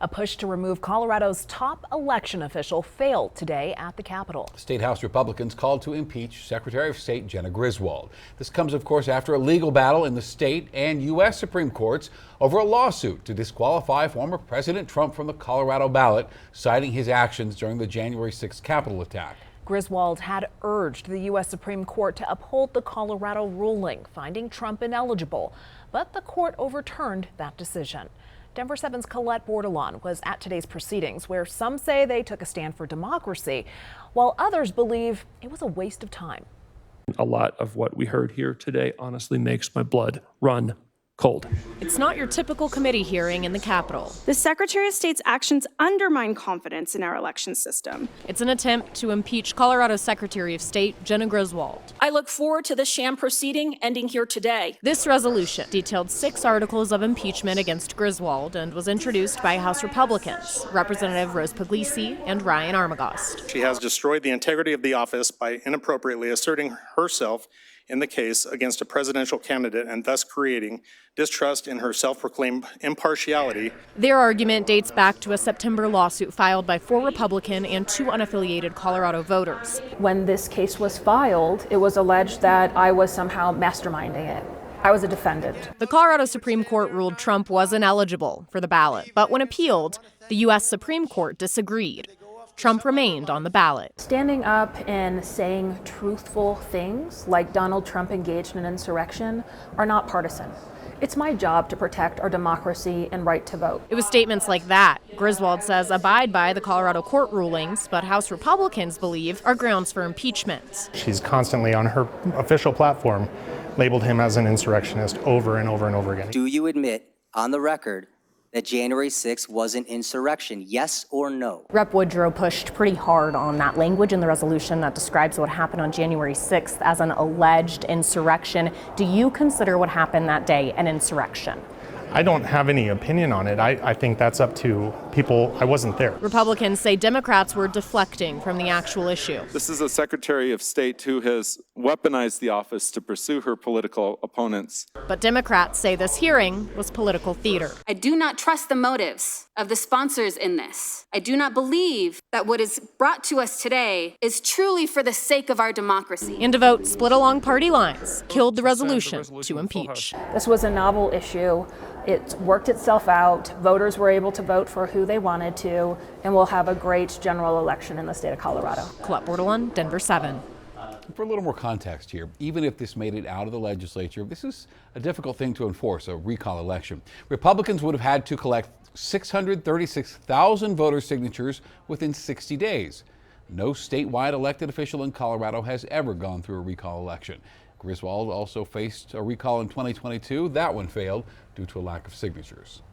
A push to remove Colorado's top election official failed today at the Capitol. State House Republicans called to impeach Secretary of State Jena Griswold. This comes, of course, after a legal battle in the state and U.S. Supreme Courts over a lawsuit to disqualify former President Trump from the Colorado ballot, citing his actions during the January 6th Capitol attack. Griswold had urged the U.S. Supreme Court to uphold the Colorado ruling, finding Trump ineligible, but the court overturned that decision. Denver 7's Colette Bordelon was at today's proceedings, where some say they took a stand for democracy, while others believe it was a waste of time. A lot of what we heard here today honestly makes my blood run cold. It's not your typical committee hearing in the Capitol. The Secretary of State's actions undermine confidence in our election system. It's an attempt to impeach Colorado Secretary of State Jena Griswold. I look forward to this sham proceeding ending here today. This resolution detailed 6 articles of impeachment against Griswold and was introduced by House Republicans, Representative Rose Puglisi and Ryan Armagost. She has destroyed the integrity of the office by inappropriately asserting herself in the case against a presidential candidate and thus creating distrust in her self-proclaimed impartiality. Their argument dates back to a September lawsuit filed by 4 Republican and 2 unaffiliated Colorado voters. When this case was filed, it was alleged that I was somehow masterminding it. I was a defendant. The Colorado Supreme Court ruled Trump was ineligible for the ballot, but when appealed, the U.S. Supreme Court disagreed. Trump remained on the ballot. Standing up and saying truthful things like Donald Trump engaged in insurrection are not partisan. It's my job to protect our democracy and right to vote. It was statements like that Griswold says abide by the Colorado court rulings, but House Republicans believe are grounds for impeachment. She's constantly on her official platform labeled him as an insurrectionist over and over and over again. Do you admit on the record that January 6th was an insurrection, yes or no? Rep. Woodrow pushed pretty hard on that language in the resolution that describes what happened on January 6th as an alleged insurrection. Do you consider what happened that day an insurrection? I don't have any opinion on it. I think that's up to people. I wasn't there. Republicans say Democrats were deflecting from the actual issue. This is a Secretary of State who has weaponized the office to pursue her political opponents. But Democrats say this hearing was political theater. I do not trust the motives of the sponsors in this. I do not believe that what is brought to us today is truly for the sake of our democracy. And a vote split along party lines killed the resolution to impeach. This was a novel issue. It worked itself out. Voters were able to vote for who they wanted to, and we'll have a great general election in the state of Colorado. Colette Bordelon, Denver 7. For a little more context here, even if this made it out of the legislature, this is a difficult thing to enforce, a recall election. Republicans would have had to collect 636,000 voter signatures within 60 days. No statewide elected official in Colorado has ever gone through a recall election. Griswold also faced a recall in 2022. That one failed due to a lack of signatures.